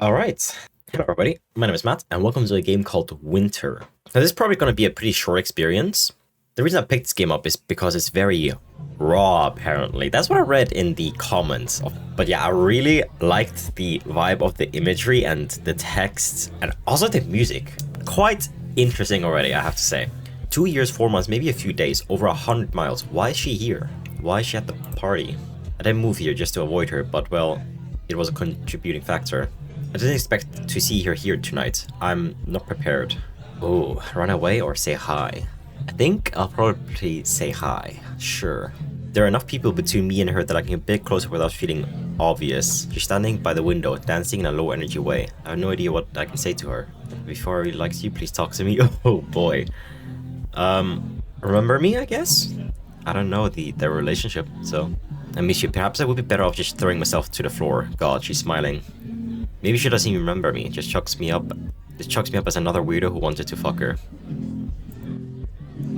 Alright, hello everybody, my name is Matt, and welcome to a game called Winter. Now this is probably going to be a pretty short experience. The reason I picked this game up is because it's very raw, apparently. That's what I read in the comments. But yeah, I really liked the vibe of the imagery and the text, and also the music. Quite interesting already, I have to say. 2 years, 4 months, maybe a few days, over 100 miles. Why is she here? Why is she at the party? I didn't move here just to avoid her, but well, it was a contributing factor. I didn't expect to see her here tonight. I'm not prepared. Oh, run away or say hi? I think I'll probably say hi. Sure. There are enough people between me and her that I can get a bit closer without feeling obvious. She's standing by the window, dancing in a low energy way. I have no idea what I can say to her. Before I really likes you, please talk to me. Oh boy. Remember me, I guess? I don't know their relationship, so I miss you. Perhaps I would be better off just throwing myself to the floor. God, she's smiling. Maybe she doesn't even remember me, just chucks me up as another weirdo who wanted to fuck her.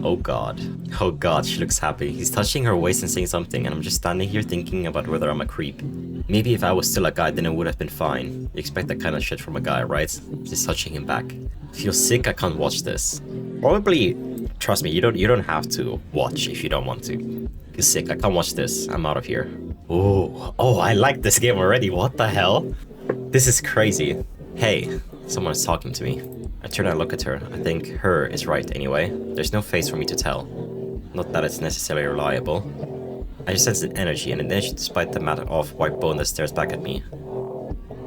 Oh god. Oh god, she looks happy. He's touching her waist and saying something, and I'm just standing here thinking about whether I'm a creep. Maybe if I was still a guy, then it would have been fine. You expect that kind of shit from a guy, right? Just touching him back. I feel sick, I can't watch this. Probably, trust me, you don't have to watch if you don't want to. I feel sick, I can't watch this. I'm out of here. Oh, I like this game already, what the hell? This is crazy. Hey, someone is talking to me. I turn and look at her. I think her is right anyway. There's no face for me to tell. Not that it's necessarily reliable. I just sense an energy, and an energy despite the matte off-white bone that stares back at me.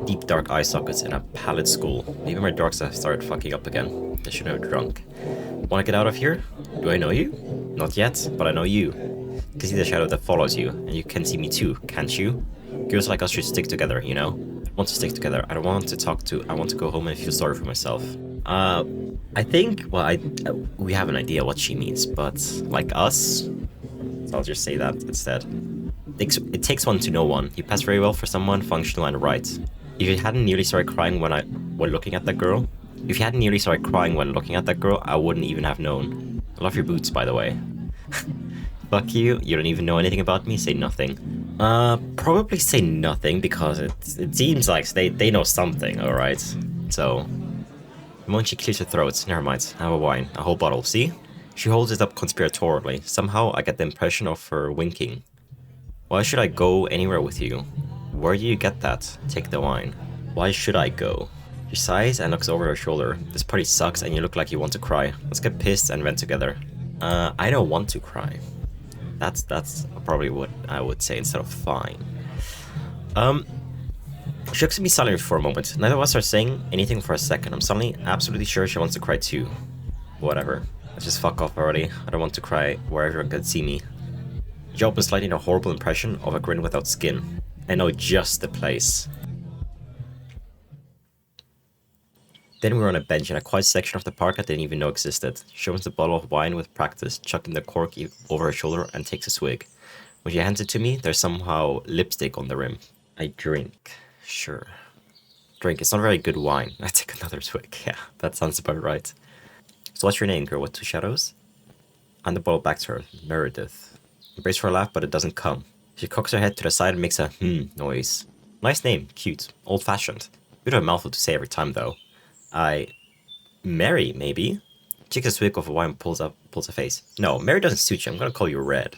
Deep dark eye sockets in a pallid skull. Maybe my darks have started fucking up again. I should have drunk. Wanna get out of here? Do I know you? Not yet, but I know you. You can see the shadow that follows you, and you can see me too, can't you? Girls like us should stick together, you know? I want to stick together. I don't want to talk to. I want to go home and feel sorry for myself. I think, well, we have an idea what she means, but like us, so I'll just say that instead. It takes one to know one. You pass very well for someone functional and right. If you hadn't nearly started crying when looking at that girl, I wouldn't even have known. I love your boots, by the way. Fuck you. You don't even know anything about me. Say nothing. Probably say nothing because it seems like they know something. All right. So. The moment she clears her throat, never mind, I have a wine, a whole bottle, see? She holds it up conspiratorially. Somehow I get the impression of her winking. Why should I go anywhere with you? Where do you get that? Take the wine. Why should I go? She sighs and looks over her shoulder. This party sucks and you look like you want to cry. Let's get pissed and vent together. I don't want to cry. That's probably what I would say instead of fine. She looks at me silently for a moment. Neither of us are saying anything for a second. I'm suddenly absolutely sure she wants to cry too. Whatever. Let's just fuck off already. I don't want to cry where everyone can see me. She opens slightly in a horrible impression of a grin without skin. I know just the place. Then we were on a bench in a quiet section of the park I didn't even know existed. She opens the bottle of wine with practice, chucking the cork over her shoulder and takes a swig. When she hands it to me, there's somehow lipstick on the rim. I drink. Sure. Drink. It's not very good wine. I take another swig. Yeah, that sounds about right. So what's your name, girl with two shadows? And the bottle back to her. Meredith. Embrace for a laugh, but it doesn't come. She cocks her head to the side and makes a noise. Nice name. Cute. Old-fashioned. Bit of a mouthful to say every time, though. Mary, maybe? She takes a swig of wine and pulls a face. No, Mary doesn't suit you. I'm gonna call you Red.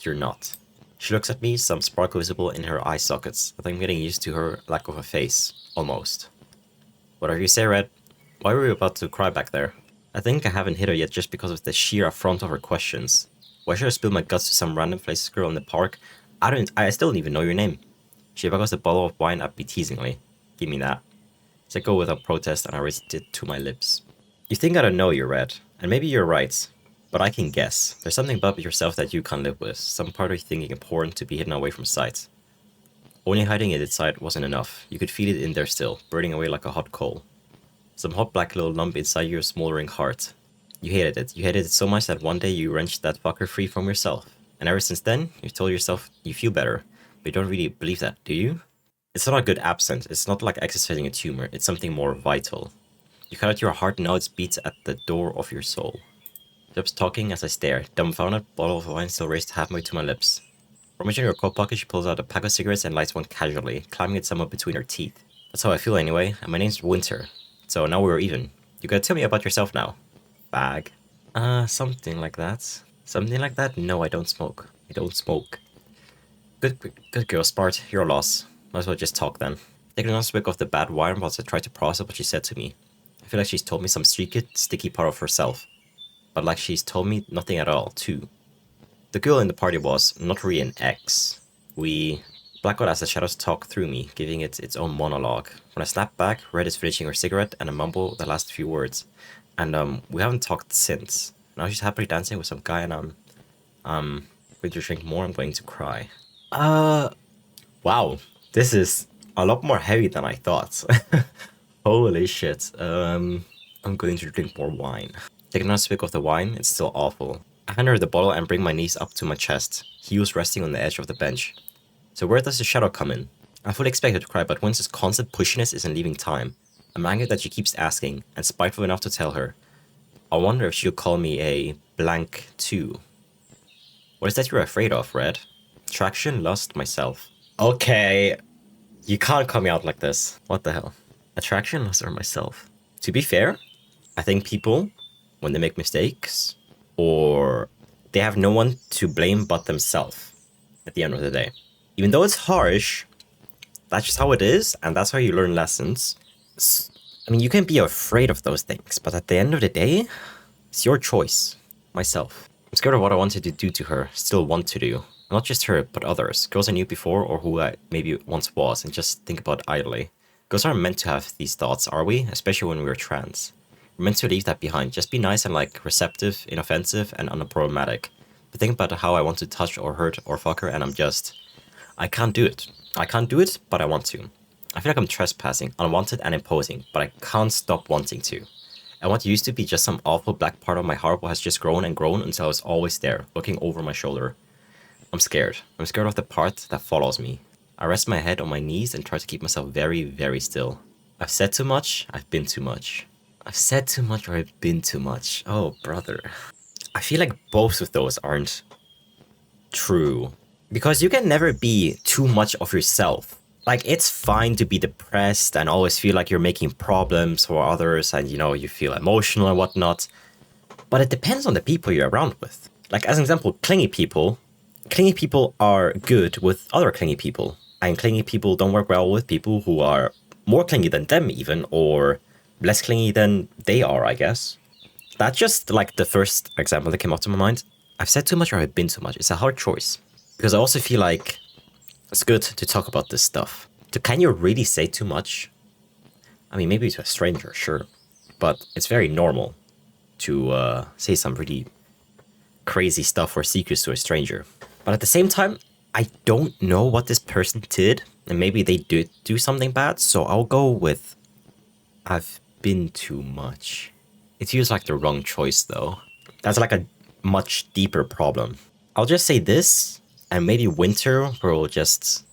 You're not. She looks at me, some sparkle visible in her eye sockets. I think I'm getting used to her lack of a face. Almost. Whatever you say, Red. Why were you about to cry back there? I think I haven't hit her yet just because of the sheer affront of her questions. Why should I spill my guts to some random faceless girl in the park? I still don't even know your name. She buckles the bottle of wine at me teasingly. Give me that. So I go without protest and I raised it to my lips. You think I don't know you, Red. And maybe you're right. But I can guess. There's something about yourself that you can't live with. Some part of you thinking abhorrent to be hidden away from sight. Only hiding it inside wasn't enough. You could feel it in there still, burning away like a hot coal. Some hot black little lump inside your smoldering heart. You hated it. You hated it so much that one day you wrenched that fucker free from yourself. And ever since then, you've told yourself you feel better. But you don't really believe that, do you? It's not a good absence. It's not like exercising a tumor. It's something more vital. You cut out your heart and now it beats at the door of your soul. Stops talking as I stare, dumbfounded, bottle of wine still raised halfway to my lips. Rummaging her coat pocket, she pulls out a pack of cigarettes and lights one casually, climbing it somewhat between her teeth. That's how I feel anyway, and my name's Winter. So now we're even. You gotta tell me about yourself now. Bag. Something like that. Something like that? No, I don't smoke. I don't smoke. Good girl, Spart. Your loss. Might as well just talk then. Taking another swig of the bad wine whilst I try to process what she said to me. I feel like she's told me some secret, sticky part of herself. But like she's told me nothing at all, too. The girl in the party was not really an ex. We blackout as the shadows talk through me, giving it its own monologue. When I snap back, Red is finishing her cigarette and I mumble the last few words. And we haven't talked since. Now she's happily dancing with some guy and I'm going to drink more, I'm going to cry. Wow. This is a lot more heavy than I thought. Holy shit. I'm going to drink more wine. Take another swig of the wine, it's still awful. I hand her the bottle and bring my knees up to my chest, heels resting on the edge of the bench. So where does the shadow come in? I fully expect her to cry, but Wins's constant pushiness isn't leaving time. I'm angered that she keeps asking, and spiteful enough to tell her. I wonder if she'll call me a blank too. What is that you're afraid of, Red? Attraction, lust, myself. Okay, you can't call me out like this. What the hell? Attraction, lust, or myself? To be fair, I think people, when they make mistakes, or they have no one to blame but themselves at the end of the day. Even though it's harsh, that's just how it is, and that's how you learn lessons. I mean, you can be afraid of those things, but at the end of the day, it's your choice. Myself. I'm scared of what I wanted to do to her, still want to do. Not just her, but others. Girls I knew before, or who I maybe once was, and just think about idly. Girls aren't meant to have these thoughts, are we? Especially when we're trans. We're meant to leave that behind. Just be nice and like receptive, inoffensive, and unproblematic. But think about how I want to touch or hurt or fuck her, and I can't do it. I can't do it, but I want to. I feel like I'm trespassing, unwanted and imposing, but I can't stop wanting to. And what used to be just some awful black part of my heart has just grown and grown until I was always there, looking over my shoulder. I'm scared. I'm scared of the part that follows me. I rest my head on my knees and try to keep myself very, very still. I've said too much, I've been too much. I've said too much or I've been too much. Oh, brother. I feel like both of those aren't true. Because you can never be too much of yourself. Like, it's fine to be depressed and always feel like you're making problems for others and, you know, you feel emotional and whatnot. But it depends on the people you're around with. Like, as an example, clingy people are good with other clingy people. And clingy people don't work well with people who are more clingy than them even, or less clingy than they are, I guess. That's just like the first example that came up to my mind. I've said too much or I've been too much. It's a hard choice. Because I also feel like it's good to talk about this stuff. Can you really say too much? I mean, maybe to a stranger, sure. But it's very normal to say some really crazy stuff or secrets to a stranger. But at the same time, I don't know what this person did. And maybe they did do something bad. So I'll go with I've been too much. It feels like the wrong choice, though. That's like a much deeper problem. I'll just say this, and maybe Winter will just...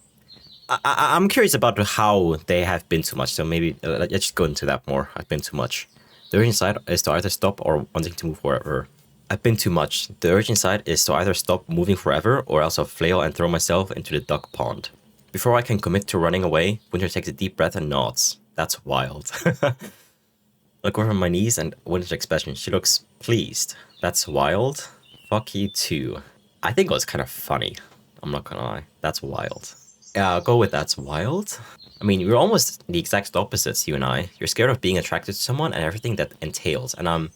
I'm curious about how they have been too much, so maybe let's just go into that more. I've been too much. The urge inside is to either stop or wanting to move forever. I've been too much. The urge inside is to either stop moving forever or else I'll flail and throw myself into the duck pond. Before I can commit to running away, Winter takes a deep breath and nods. That's wild. Look over my knees and Winter's expression. She looks pleased. That's wild. Fuck you too. I think it was kind of funny. I'm not gonna lie. That's wild. Yeah, I'll go with that's wild. I mean, we're almost the exact opposites, you and I. You're scared of being attracted to someone and everything that entails. And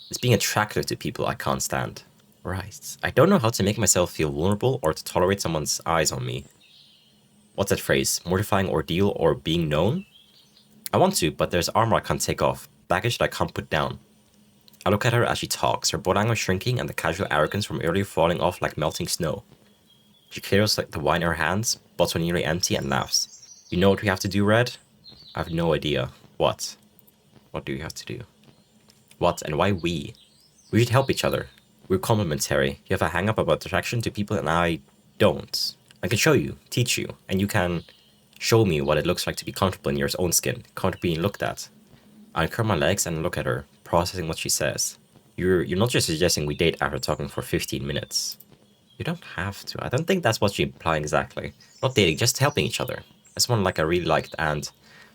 it's being attractive to people I can't stand. Right. I don't know how to make myself feel vulnerable or to tolerate someone's eyes on me. What's that phrase? Mortifying ordeal or being known? I want to, but there's armor I can't take off. Baggage that I can't put down. I look at her as she talks, her body language shrinking and the casual arrogance from earlier falling off like melting snow. She clears like the wine in her hands, bottle nearly empty, and laughs. You know what we have to do, Red? I have no idea. What? What do we have to do? What and why we? We should help each other. We're complementary. You have a hang-up about attraction to people and I don't. I can show you, teach you, and you can show me what it looks like to be comfortable in your own skin, comfortable being looked at. I curl my legs and look at her, processing what she says. You're not just suggesting we date after talking for 15 minutes. You don't have to. I don't think that's what she's implying exactly. Not dating, just helping each other. As someone like I really liked and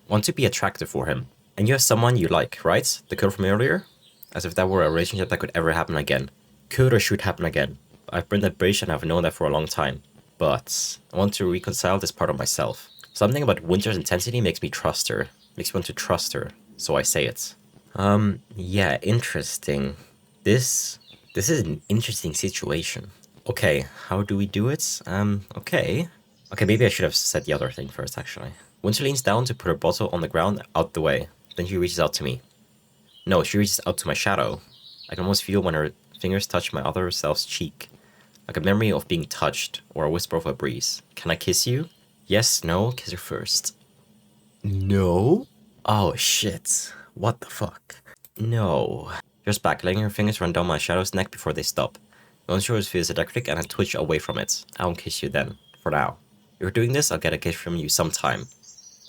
Want to be attractive for him. And you have someone you like, right? The girl from earlier? As if that were a relationship that could ever happen again. Could or should happen again. I've burned that bridge and I've known that for a long time. But I want to reconcile this part of myself. Something about Winter's intensity makes me trust her. Makes me want to trust her. So I say it. Yeah, interesting. This is an interesting situation. Okay, how do we do it? Okay. Okay, maybe I should have said the other thing first, actually. Winter leans down to put her bottle on the ground out the way. Then she reaches out to me. No, she reaches out to my shadow. I can almost feel when her fingers touch my other self's cheek. Like a memory of being touched, or a whisper of a breeze. Can I kiss you? Yes, no, kiss her first. No? Oh shit. What the fuck? No. Just back, letting her fingers run down my shadow's neck before they stop. Once yours feels electric and I twitch away from it. I won't kiss you then. For now. If you're doing this, I'll get a kiss from you sometime.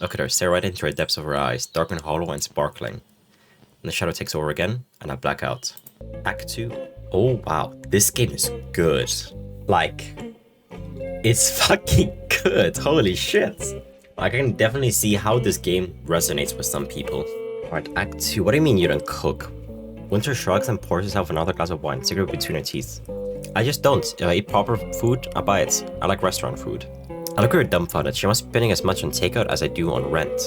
Look at her, stare right into the depths of her eyes, dark and hollow and sparkling. And the shadow takes over again, and I black out. Act 2. Oh wow, this game is good. Like, it's fucking good, holy shit. I can definitely see how this game resonates with some people. Alright, Act 2, what do you mean you don't cook? Winter shrugs and pours herself another glass of wine, cigarette between her teeth. I just don't. If I eat proper food, I buy it. I like restaurant food. I look at her dumbfounded. She must be spending as much on takeout as I do on rent.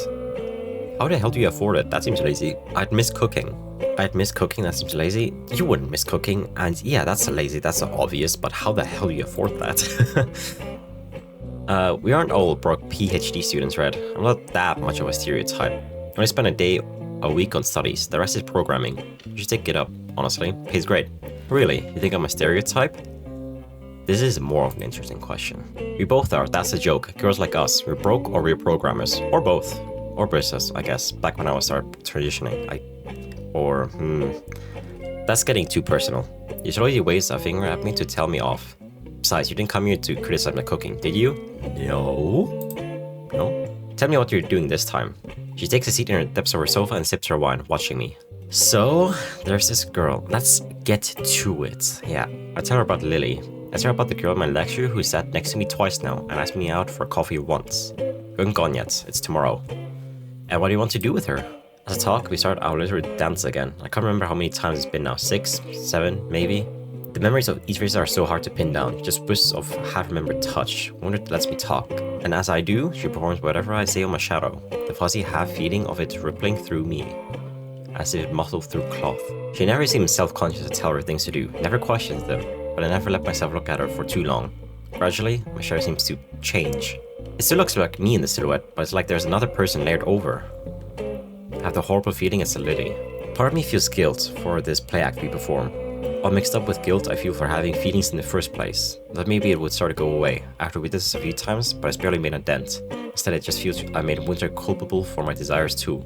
How the hell do you afford it? That seems lazy. I'd miss cooking. That seems lazy. You wouldn't miss cooking, and yeah, that's lazy, that's obvious, but how the hell do you afford that? We aren't all broke PhD students, right? I'm not that much of a stereotype. I only spend a week on studies, the rest is programming. You should take it up, honestly. Pays great. Really? You think I'm a stereotype? This is more of an interesting question. We both are, that's the joke. Girls like us, we're broke or we're programmers. Or both. Or business, I guess. Back when I was transitioning. That's getting too personal. You should already wave a finger at me to tell me off. Besides, you didn't come here to criticize my cooking, did you? No? Tell me what you're doing this time. She takes a seat in the depths of her sofa and sips her wine, watching me. So, there's this girl. Let's get to it. Yeah, I tell her about Lily. I tell her about the girl in my lecture who sat next to me twice now and asked me out for coffee once. We haven't gone yet, it's tomorrow. And what do you want to do with her? As a talk, we start our little dance again. I can't remember how many times it's been now, 6, 7, maybe? The memories of each race are so hard to pin down, just wisps of half-remembered touch. Wonder lets me talk. And as I do, she performs whatever I say on my shadow, the fuzzy half-feeling of it rippling through me, as if it muffled through cloth. She never seems self-conscious to tell her things to do, never questions them, but I never let myself look at her for too long. Gradually, my shadow seems to change. It still looks like me in the silhouette, but it's like there's another person layered over. I have the horrible feeling it's a Lily. Part of me feels guilt for this play act we perform. All mixed up with guilt I feel for having feelings in the first place. That maybe it would start to go away after we did this a few times, but it's barely made a dent. Instead it just feels I made Winter culpable for my desires too.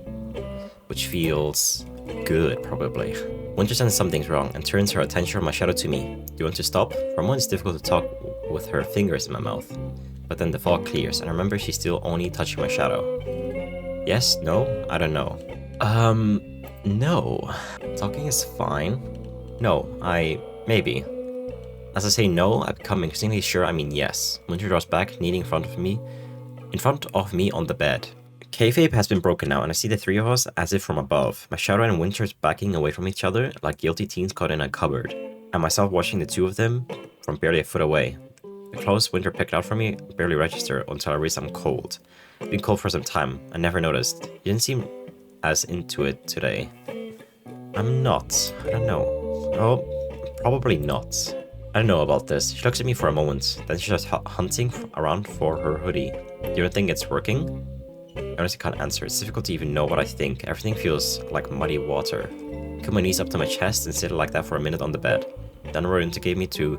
Which feels good, probably. Winter senses something's wrong and turns her attention from my shadow to me. Do you want to stop? For a moment it's difficult to talk with her fingers in my mouth. But then the fog clears and I remember she's still only touching my shadow. Yes? No? I don't know. No. Talking is fine. No, maybe. As I say no, I become increasingly sure I mean yes. Winter draws back, kneeling in front of me on the bed. Kayfabe has been broken now, and I see the three of us as if from above. My shadow and Winter's backing away from each other like guilty teens caught in a cupboard, and myself watching the two of them from barely a foot away. The clothes Winter picked out for me barely register until I realize I'm cold. I've been cold for some time. I never noticed. You didn't seem as into it today. I'm not. I don't know. Oh, probably not. I don't know about this. She looks at me for a moment, then she starts hunting around for her hoodie. You don't think it's working? I honestly can't answer. It's difficult to even know what I think. Everything feels like muddy water. I put my knees up to my chest and sit like that for a minute on the bed. Then where Winter gave me to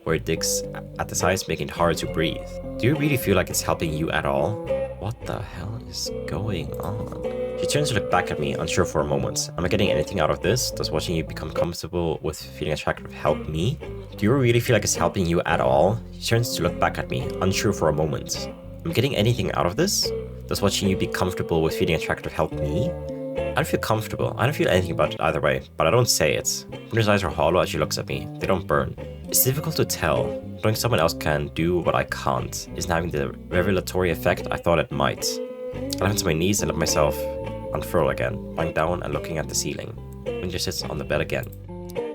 where it digs at the sides, making it hard to breathe. Do you really feel like it's helping you at all? What the hell is going on? She turns to look back at me, unsure for a moment. Am I getting anything out of this? Does watching you become comfortable with feeling attractive help me? Do you really feel like it's helping you at all? She turns to look back at me, unsure for a moment. Am I getting anything out of this? Does watching you be comfortable with feeling attractive help me? I don't feel comfortable. I don't feel anything about it either way, but I don't say it. Winter's eyes are hollow as she looks at me. They don't burn. It's difficult to tell. Knowing someone else can do what I can't isn't having the revelatory effect I thought it might. I went to my knees and let myself unfurl again, lying down and looking at the ceiling. Winter sits on the bed again.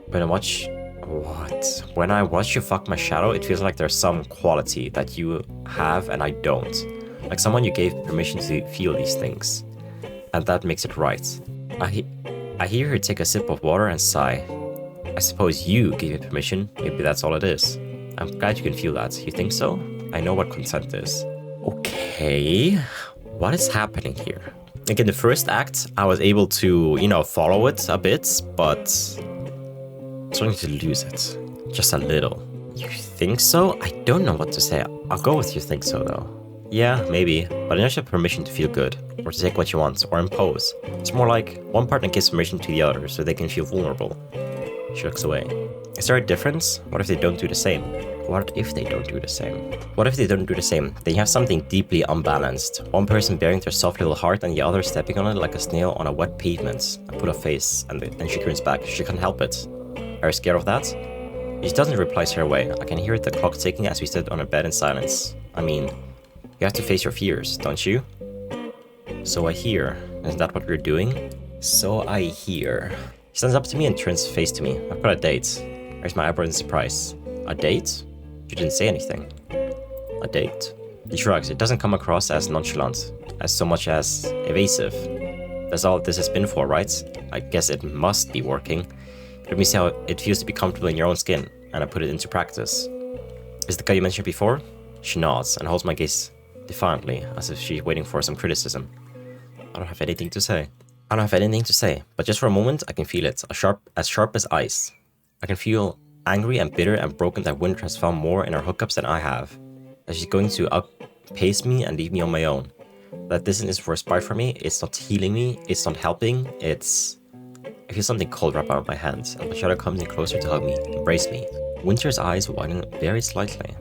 When I watch... What? When I watch you fuck my shadow, it feels like there's some quality that you have and I don't. Like someone you gave permission to feel these things. And that makes it right. I hear her take a sip of water and sigh. I suppose you gave it permission, maybe that's all it is. I'm glad you can feel that. You think so? I know what consent is. Okay, what is happening here? Like in the first act, I was able to, you know, follow it a bit, but I'm starting to lose it. Just a little. You think so? I don't know what to say. I'll go with you think so though. Yeah, maybe, but I don't have permission to feel good, or to take what you want, or impose. It's more like one partner gives permission to the other so they can feel vulnerable. She looks away. Is there a difference? What if they don't do the same? What if they don't do the same? What if they don't do the same? Then you have something deeply unbalanced. One person bearing their soft little heart and the other stepping on it like a snail on a wet pavement. I put a face and then she turns back. She can't help it. Are you scared of that? She doesn't reply straight away. I can hear the clock ticking as we sit on a bed in silence. I mean, you have to face your fears, don't you? So I hear. Isn't that what we're doing? So I hear. She stands up to me and turns face to me. I've got a date. There's my eyebrow in surprise. A date? You didn't say anything. A date? He shrugs. It doesn't come across as nonchalant, as so much as evasive. That's all this has been for, right? I guess it must be working. Let me see how it feels to be comfortable in your own skin, and I put it into practice. Is the guy you mentioned before? She nods and holds my gaze defiantly, as if she's waiting for some criticism. I don't have anything to say. I don't have anything to say, but just for a moment I can feel it, as sharp as ice. I can feel angry and bitter and broken that Winter has found more in her hookups than I have. That she's going to outpace me and leave me on my own. That this is for a spite for me, it's not healing me, it's not helping, it's... I feel something cold wrap around my hands, and the shadow comes in closer to hug me, embrace me. Winter's eyes widen very slightly.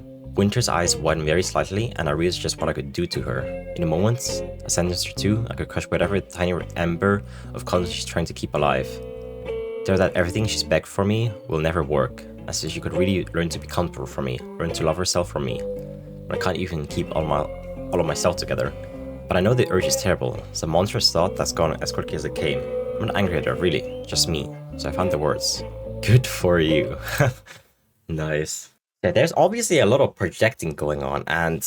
And I realized just what I could do to her. In a moment, a sentence or two, I could crush whatever tiny ember of conscience she's trying to keep alive. Tell her that everything she's begged for me will never work, as if she could really learn to be comfortable for me, learn to love herself for me. But I can't even keep all of myself together. But I know the urge is terrible. It's a monstrous thought that's gone as quickly as it came. I'm not angry at her, really, just me. So I found the words. Good for you. Nice. Yeah, there's obviously a lot of projecting going on, and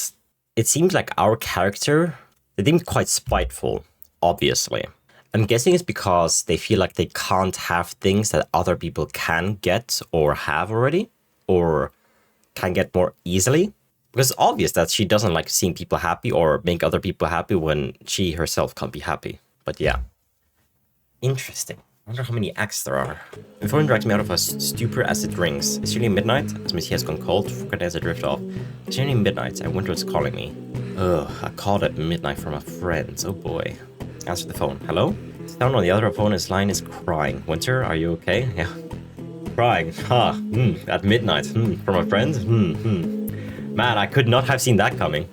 it seems like our character, they seem quite spiteful, obviously. I'm guessing it's because they feel like they can't have things that other people can get or have already, or can get more easily. Because it's obvious that she doesn't like seeing people happy or make other people happy when she herself can't be happy. But yeah. Interesting. I wonder how many acts there are. The phone drags me out of a stupor as it rings. It's nearly midnight, as my tea has gone cold, forgotten as I drift off. It's nearly midnight, and Winter is calling me. Ugh, a call at midnight from a friend. Oh boy. Answer the phone. Hello? Someone on the other opponent's line is crying. Winter, are you okay? Yeah. Crying. Huh. At midnight. From a friend? Man, I could not have seen that coming.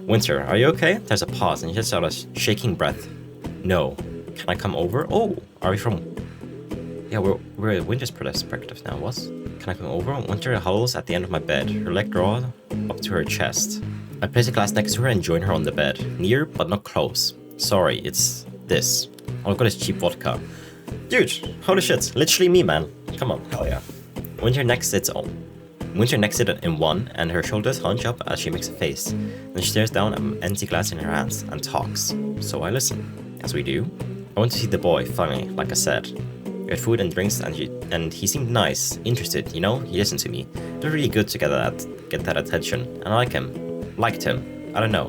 Winter, are you okay? There's a pause, and he lets out a shaking breath. No. Can I come over? Oh, are we from... Yeah, we're at Winter's perspective now, what? Can I come over? Winter huddles at the end of my bed, her leg drawn up to her chest. I place a glass next to her and join her on the bed. Near, but not close. Sorry, it's this. All I've got is cheap vodka. Dude, holy shit, literally me, man. Come on, hell yeah. Winter next sits in one, and her shoulders hunch up as she makes a face. Then she stares down at an empty glass in her hands and talks. So I listen. As we do. I went to see the boy, funny, like I said. We had food and drinks, and he seemed nice, interested, you know? He listened to me. It was really good to get that attention, and I liked him. I don't know.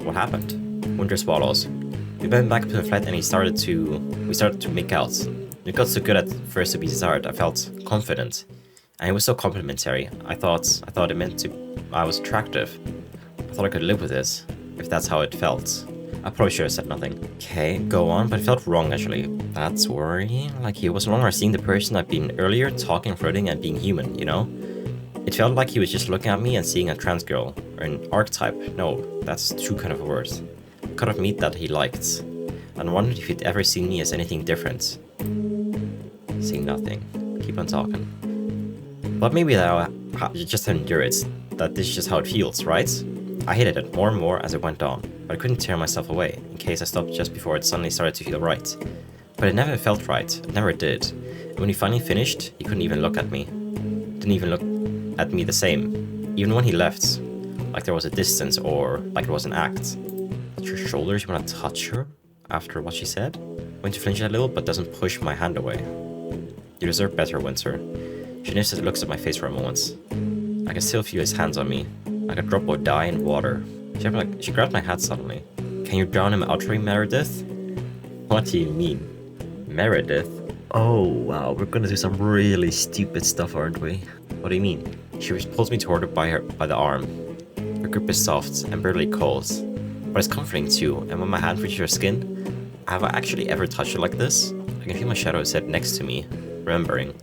What happened? Winter swallows. We went back to the flat, and we started to make out. We got so good at first to be desired. I felt confident, and it was so complimentary. I thought it meant I was attractive. I thought I could live with it, if that's how it felt. I probably should have said nothing. Okay, go on, but it felt wrong actually. That's worrying. Like he was no longer seeing the person I've been earlier, talking, flirting, and being human, you know? It felt like he was just looking at me and seeing a trans girl, or an archetype. No, that's too kind of words. Kind of meat that he liked. And wondered if he'd ever seen me as anything different. Seeing nothing. Keep on talking. But maybe that you just endure it. That this is just how it feels, right? I hated it more and more as it went on. but I couldn't tear myself away, in case I stopped just before it suddenly started to feel right. But it never felt right, it never did. And when he finally finished, he couldn't even look at me. Didn't even look at me the same. Even when he left, like there was a distance or like it was an act. Touch her shoulders, you wanna touch her? After what she said? Winter flinches a little, but doesn't push my hand away. You deserve better, Winter. She sniffs and looks at my face for a moment. I can still feel his hands on me, like a drop would die in water. She grabbed my hat suddenly. Can you drown him outright, Meredith? What do you mean? Meredith? Oh wow, we're gonna do some really stupid stuff, aren't we? What do you mean? She pulls me toward her by the arm. Her grip is soft and barely cold, but it's comforting too, and when my hand reaches her skin, have I actually ever touched her like this? I can feel my shadow's head next to me, remembering.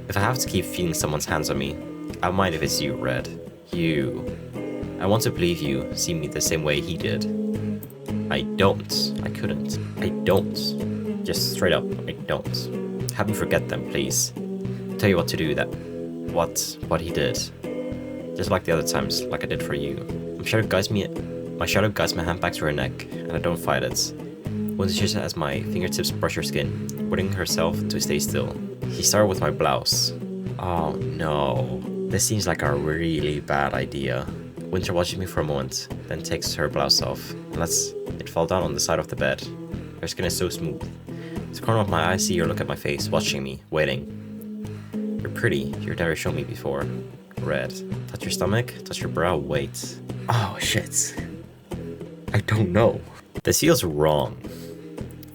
If I have to keep feeling someone's hands on me, I don't mind if it's you, Red. You. I want to believe you see me the same way he did. I don't. I couldn't. I don't. Just straight up, I don't. Have me forget them, please. Tell you what to do, what he did. Just like the other times, like I did for you. My shadow guides my hand back to her neck, and I don't fight it. Winter just as my fingertips brush her skin, willing herself to stay still. He started with my blouse. Oh no. This seems like a really bad idea. Winter watches me for a moment, then takes her blouse off, and lets it fall down on the side of the bed. Her skin is so smooth. At the corner of my eye, I see her look at my face, watching me, waiting. You're pretty, you've never shown me before. Red. Touch your stomach, touch your brow, wait. Oh shit. I don't know. This feels wrong.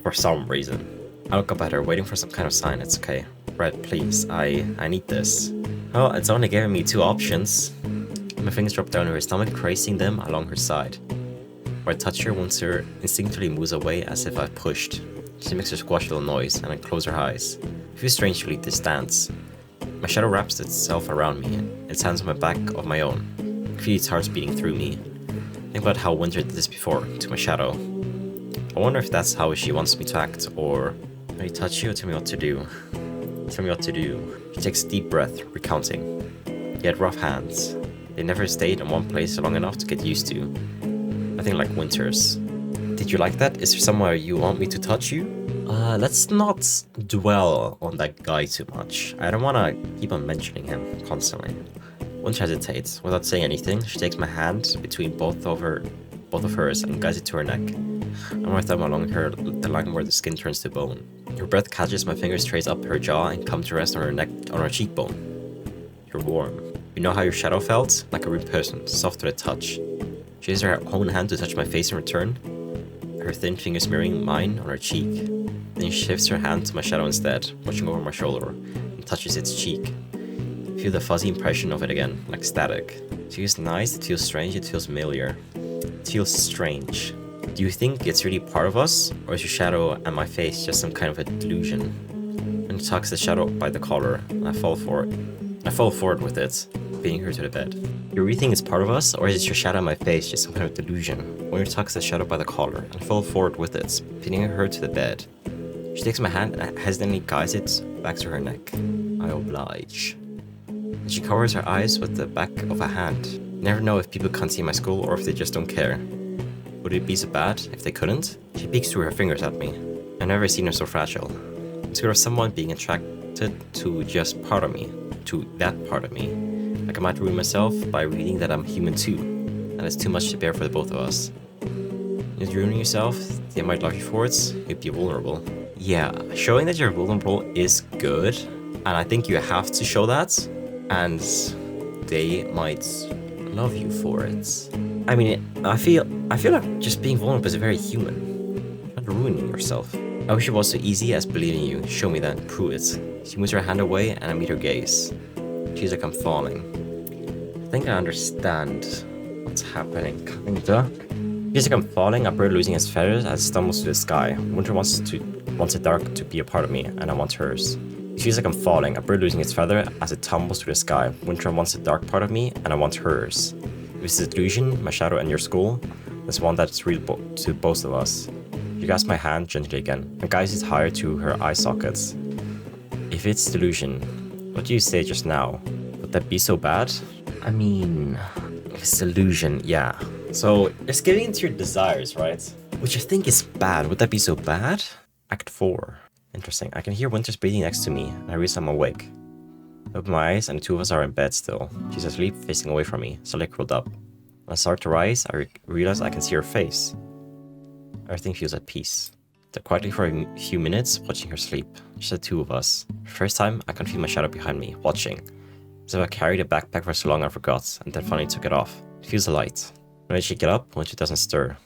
For some reason. I look up at her, waiting for some kind of sign. It's okay. Red, please, I need this. Oh, it's only giving me two options. My fingers drop down to her stomach, tracing them along her side. Where I touch her, Winter instinctively moves away as if I pushed. She makes her squash little noise and I close her eyes. It feels strange to leave this dance. My shadow wraps itself around me, its hands on my back of my own. I feel its heart beating through me. Think about how Winter did this before, to my shadow. I wonder if that's how she wants me to act, or when I touch you, tell me what to do. Tell me what to do. She takes a deep breath, recounting. You had rough hands. They never stayed in one place long enough to get used to. Nothing like Winter's. Did you like that? Is there somewhere you want me to touch you? Let's not dwell on that guy too much. I don't want to keep on mentioning him constantly. Winter hesitates. Without saying anything, she takes my hand between both of hers and guides it to her neck. And my thumb along the line where the skin turns to bone. Her breath catches my fingers trace up her jaw and come to rest on her neck, on her cheekbone. You're warm. You know how your shadow felt? Like a real person, soft to the touch. She uses her own hand to touch my face in return, her thin fingers mirroring mine on her cheek. Then she shifts her hand to my shadow instead, watching over my shoulder, and touches its cheek. Feel the fuzzy impression of it again, like static. It feels nice, it feels strange, it feels familiar. It feels strange. Do you think it's really part of us, or is your shadow and my face just some kind of a delusion? And it tucks the shadow by the collar, and I fall forward with it, pinning her to the bed. You really think it's part of us, or is it your shadow and my face just some kind of delusion? Winter tucks the shadow by the collar, and I fall forward with it, pinning her to the bed. She takes my hand and hesitantly guides it back to her neck. I oblige. And she covers her eyes with the back of a hand. You never know if people can't see my skull or if they just don't care. Would it be so bad if they couldn't? She peeks through her fingers at me. I've never seen her so fragile. It's sort of someone being attracted to just part of me. To that part of me. Like I might ruin myself by reading that I'm human too. And it's too much to bear for the both of us. If you're ruining yourself, they might love you for it, you'd be vulnerable. Yeah, showing that you're vulnerable is good. And I think you have to show that. And they might love you for it. I mean, I feel like just being vulnerable is very human. Not ruining yourself. I wish it was so easy as believing you. Show me that, prove it. She moves her hand away and I meet her gaze. She's like I'm falling. I think I understand what's happening, kinda. She's like I'm falling, a bird losing its feathers as it stumbles to the sky. Winter wants it dark to be a part of me, and I want hers. It feels like I'm falling, a bird losing its feather as it tumbles to the sky. Winter wants the dark part of me, and I want hers. If it's a delusion, my shadow and your skull, there's one that's real to both of us. She grasps my hand gently again, and guides it higher to her eye sockets. If it's delusion, what do you say just now? Would that be so bad? I mean, if it's delusion, yeah. So, just giving into your desires, right? Which I think is bad. Would that be so bad? Act 4. Interesting. I can hear Winter's breathing next to me, and I realize I'm awake. I open my eyes, and the two of us are in bed still. She's asleep, facing away from me, slightly curled up. When I start to rise, I realize I can see her face. Everything feels at peace. I sat quietly for a few minutes, watching her sleep. Just the two of us. For the first time, I can feel my shadow behind me, watching. As if I carried a backpack for so long I forgot, and then finally took it off. It feels light. When I shake it up, Winter doesn't stir.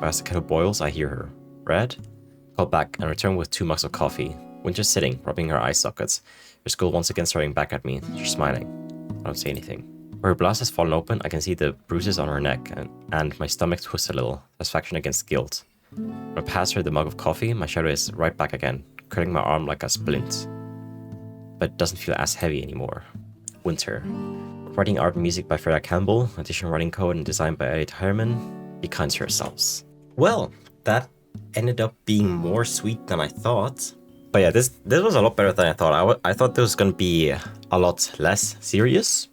As the kettle boils, I hear her. Red? Call back and return with 2 mugs of coffee. Winter's sitting, rubbing her eye sockets. Her skull once again staring back at me. She's smiling. I don't say anything. Where her blouse has fallen open, I can see the bruises on her neck, and my stomach twists a little. Satisfaction against guilt. When I pass her the mug of coffee, my shadow is right back again, curling my arm like a splint. But it doesn't feel as heavy anymore. Winter. Writing art and music by Freya Campbell, additional writing code and design by Elliot Herman. Be kind to yourselves. Well, that ended up being more sweet than I thought. But yeah, this was a lot better than I thought. I thought this was gonna be a lot less serious.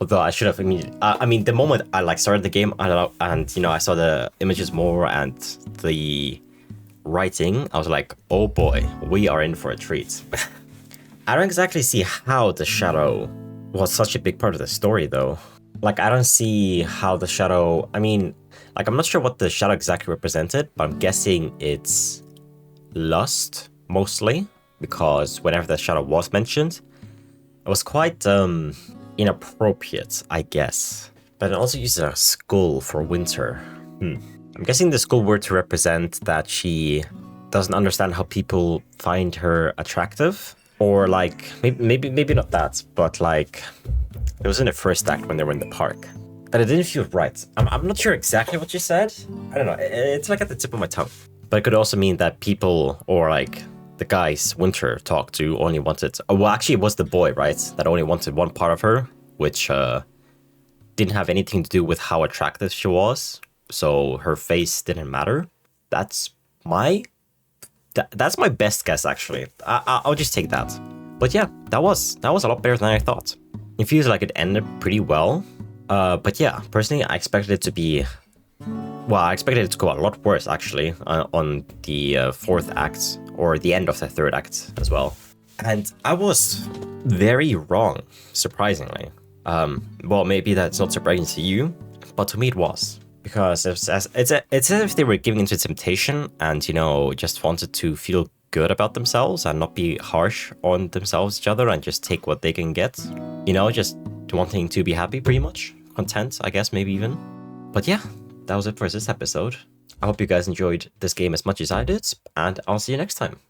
Although I should have I mean, the moment I started the game and you know I saw the images more and the writing, I was like, oh boy, we are in for a treat. I don't exactly see how the shadow was such a big part of the story though. Like, I don't see how the shadow, I mean, like, I'm not sure what the shadow exactly represented, but I'm guessing it's lust, mostly, because whenever the shadow was mentioned, it was quite, inappropriate, I guess. But it also uses a skull for Winter. I'm guessing the skull were to represent that she doesn't understand how people find her attractive, or like, maybe not that, but like, it was in the first act when they were in the park. But it didn't feel right. I'm not sure exactly what she said. I don't know. It's like at the tip of my tongue. But it could also mean that people, or like the guys Winter talked to, only wanted... well, actually, it was the boy, right? That only wanted one part of her, which didn't have anything to do with how attractive she was. So her face didn't matter. That's my best guess, actually. I'll just take that. But yeah, that was a lot better than I thought. It feels like it ended pretty well. But yeah, personally, I expected it to be... well, I expected it to go a lot worse, actually, on the 4th act, or the end of the 3rd act as well. And I was very wrong, surprisingly. Well, maybe that's not surprising to you, but to me it was. Because it's as if they were giving into temptation and, you know, just wanted to feel good about themselves and not be harsh on themselves, each other, and just take what they can get. You know, just wanting to be happy, pretty much. Content, I guess, maybe even. But yeah, that was it for this episode. I hope you guys enjoyed this game as much as I did, and I'll see you next time.